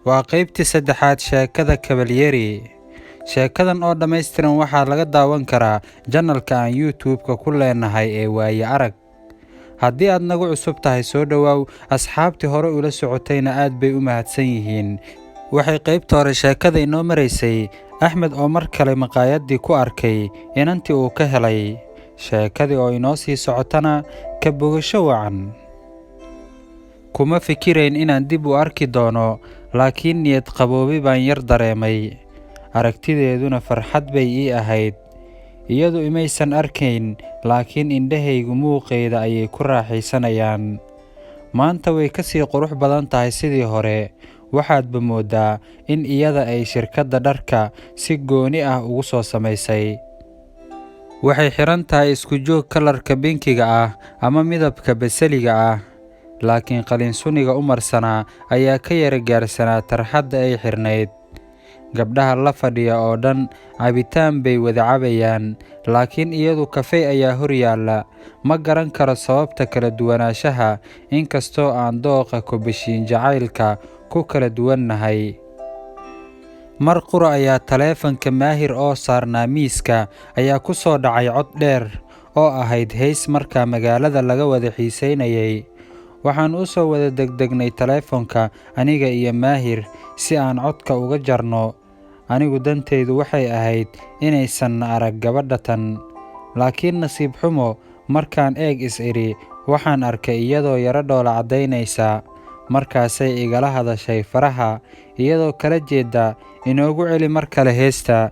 waa qaybtii saddexaad sheekada Cavalieri. Sheekadan oo dhammaystiran waxaa laga daawan karaa channelka aan YouTube-ka ku leenahay ee Waaye Arag. Haddii aad nagu cusub tahay soo dhawaaw, asxaabtii hore ula socotayna aad bay u mahadsan yihiin. Waxay qaybta hore sheekada inoo maraysay Axmed oo mar kale maqaayaddii ku arkay inantii uu ka helay. Sheekadii oo inoo sii socotana ka bogasho wacan. Kuma fikirayn inaan dib u arki doono, laakiin niyad qaboobi baan yar dareemay. Aragtideeduna farxad bay ii ahayd. Iyadu imaysan arkayn, laakiin indhahaygu muuqeeda ayay ku raaxaysanayaan. Maanta way ka sii qurux badan tahay sidii hore. Waxaadba moodaa in iyada ay shirkadda dharka si gooni ah ugu soo samaysay. Waxay xiran tahay isku joog kalarka binkiga ah ama midabka basaliga ah, laakiin qalin suniga u marsanaa ayaa ka yara gaarsanaa tarxadda ay xirnayd. Gabdhaha la fadhiya oo dhan cabitaan bay wada cabayaan, laakiin iyadu kafee ayaa hor yaalla. Ma garan karo sababta kala duwanaanshaha, inkastoo aan dooqa kubashiin jacaylka ku kala duwannahay. Mar qura ayaa taleefanka Maahir oo saarnaa miiska ayaa ku soo dhacay cod dheer oo ahayd heys markaa magaalada laga wada xiisaynayay. Waxaan u soo wada degdegnay taleefanka aniga iyo Maahir si aan codka uga jarno. Anigu dantaydu waxay ahayd inaysan arag gabadha tan, laakiin nasiib xumo markaan eeg is-iri waxaan arkay iyadoo yara dhoola caddaynaysa. Markaasay igala hadashay faraha iyadoo kala jeeda inoogu celi mar kale heesta.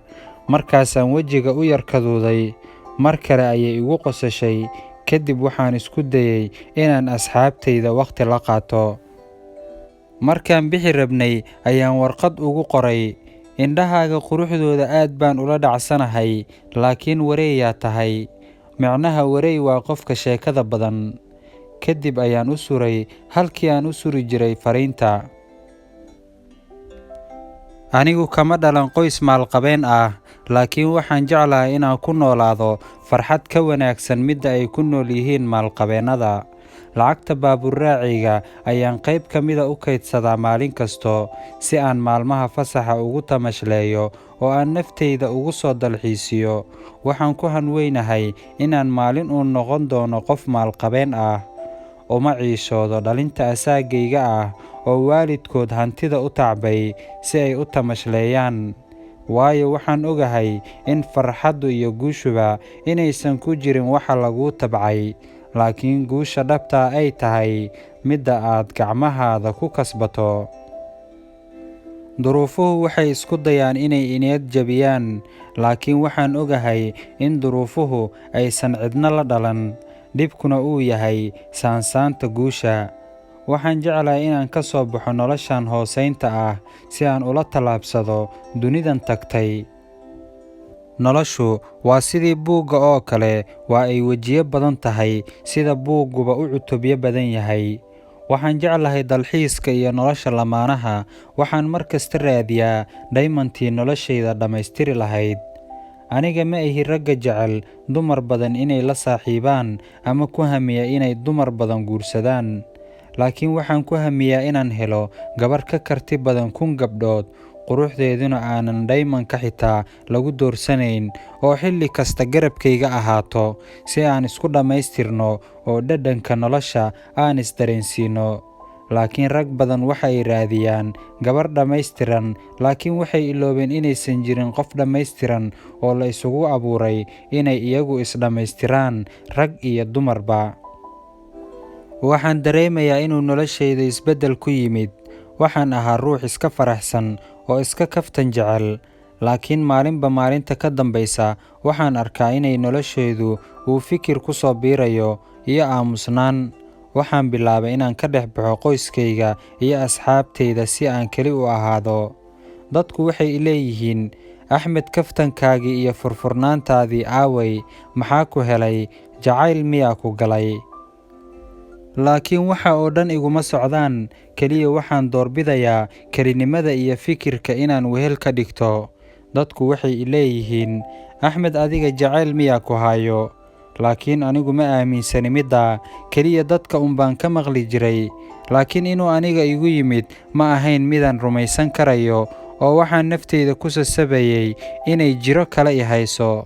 Markaasaan wejiga u yarkaduuday. Mar kale ayay igu qosashay. Kadib waxaan isku dayay inaan asxaabtayda waqti la qaato. Markaan bixi rabnay ayaan warqad ugu qoray, indhahaaga quruxdooda aad baan ula dhacsanahay, laakiin wareeyaa tahay. Micnaha wareey waa qofka sheekada badan. Kadib ayaan u suray halkii aan u suri jiray fariinta. Anigu kama dhalan qoys maalqabeen ah, laakiin waxaan jeclahay inaan ku noolaado farxad ka wanaagsan midda ay ku nool yihiin maalqabeennada. Lacagta baabuur raaciga ayaan qayb ka mida u kaydsadaa maalin kasto si aan maalmaha fasaxa ugu tamashleeyo oo aan naftayda ugu soo dalxiisiyo. Waxaan ku hanweynahay inaan maalin u noqon doono qof maalqabeen ah. Uma ciishoodo dhalinta asaagayga ah oo waalidkood hantida u tacbay si ay u tamashleeyaan. Waayo waxaan ogahay in farxaddu iyo guushuba inaysan ku jirin waxa laguu tabcay, laakiin guusha dhabta ay tahay midda aad gacmahaada ku kasbato. Duruufuhu waxay isku dayaan inay iniyad jabiyaan, laakiin waxaan ogahay in duruufuhu aysan cidna la dhalan, dhibkuna uu yahay saansaanta guusha. Waxaan jeclahay inaan ka soo baxo noloshan hoosaynta ah si aan ula tallaabsado dunidan tagtay. Noloshu waa sidii buugga oo kale, waa ay wejiyo badan tahay sida buugguba u cutubyo badan yahay. Waxaan jeclahay dalxiiska iyo nolosha lamaanaha. Waxaan mar kasta raadiyaa dhaymantii noloshayda dhammaystiri lahayd. Aniga ma ihi ragga jecel dumar badan inay la saaxiibaan ama ku hamiya inay dumar badan guursadaan, laakiin waxaan ku hamiyaa inaan helo gabar ka karti badan 1000 gabdhood, quruxdeeduna aanan dhaymanka xitaa lagu doorsanayn, oo xilli kasta garabkayga ahaato si aan isku dhammaystirno oo dhadhanka nolosha aan isdareensiino. Laakiin rag badan waxay raadiyaan gabar dhammaystiran, laakiin waxay iloobeen inaysan jirin qof dhammaystiran oo la isugu abuuray inay iyagu isdhammaystiraan, rag iyo dumarba. Waxaan dareemayaa inuu noloshayda isbeddel ku yimid. Waxaan ahaa ruux iska faraxsan oo iska kaftan jecel, laakiin maalinba maalinta ka dambaysa waxaan arkaa inay noloshaydu uu fikir ku soo biirayo iyo aamusnaan. Waxaan bilaabay inaan ka dhex baxo qoyskayga iyo asxaabtayda si aan keli u ahaado. Dadku waxay leeyihiin, Axmed, kaftankaagii iyo furfurnaantaadii aaway? Maxaa ku helay? Jacayl miyaa ku galay? Laakiin waxa oo dhan iguma socdaan. Keliya waxaan doorbidayaa kelinimada iyo fikirka inaan wehel ka dhigto. Dadku waxay leeyihiin, Axmed, adiga jacayl miyaa ku hayo? laakiin anigu ma aaminsani middaa, keliya dadka baan ka maqli jiray. Laakiin inuu aniga igu yimid ma ahayn midaan rumaysan karayo, oo waxaan naftayda ku sasabayay inay jiro kale i hayso.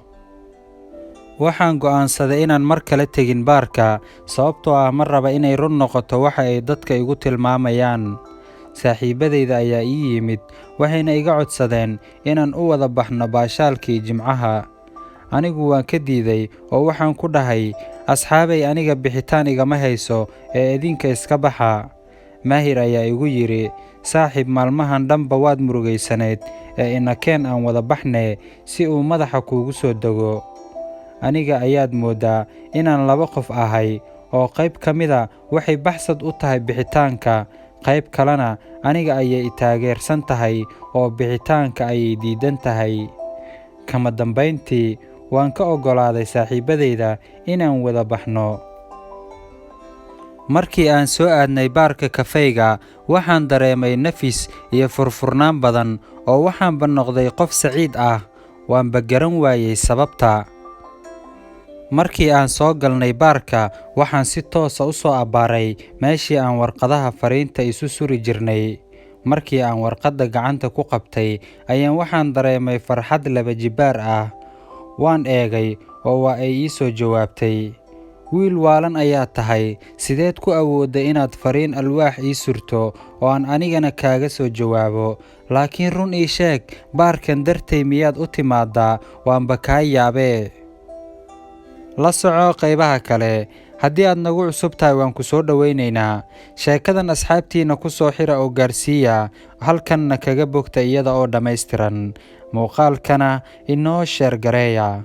Waxaan go'aansaday inaan mar kale tegin baarka, sababtoo ah ma raba inay run noqoto waxa ay dadka igu tilmaamayaan. Saaxiibadayda ayaa ii yimid, waxayna iga codsadeen inaan u wada baxno baashaalkii Jimcaha. Anigu waan ka diiday oo waxaan ku dhahay, asxaabay, aniga bixitaan igama hayso ee idinka iska baxa. Maahir ayaa igu yidhi, saaxiib, maalmahan dhanba waad murugaysanayd, ee inakeen aan wada baxnee si uu madaxa kuugu soo dego. Aniga ayaad mooddaa inaan laba qof ahay, oo qayb ka mida waxay baxsad u tahay bixitaanka, qayb kalena aniga ayay i taageersan tahay oo bixitaanka ayay diidan tahay. Kama dambayntii, waan ka oggolaaday saaxiibadayda inaan wada baxno. Markii aan soo aadnay baarka kafeyga, waxaan dareemay nafis iyo furfurnaan badan, oo waxaanba noqday qof saciid ah. Waanba garan waayay sababta. Markii aan soo galnay baarka, waxaan si toosa u soo abbaaray meeshii aan warqadaha fariinta isu suri jirnay. Markii aan warqadda gacanta ku qabtay, waxaan dareemay farxad laba jibaar ah. Waan eegay oo waa ay ii soo jawaabtay, wiil waalan ayaa tahay, sideed ku awoodday inaad fariin alwaax ii surto oo aan anigana kaaga soo jawaabo? Laakiin run ii sheeg, baarkan dartay miyaad u timaadaa? Waanba kaa yaabee. La soco qaybaha kale. Haddii aad nagu cusub tahay, waan ku soo dhowaynaynaa. Sheekadan asxaabtiina ku soo xira oo gaarsiiya, halkanna kaga bogta iyada oo dhammaystiran. Muuqaalkana inoo sheer gareeya.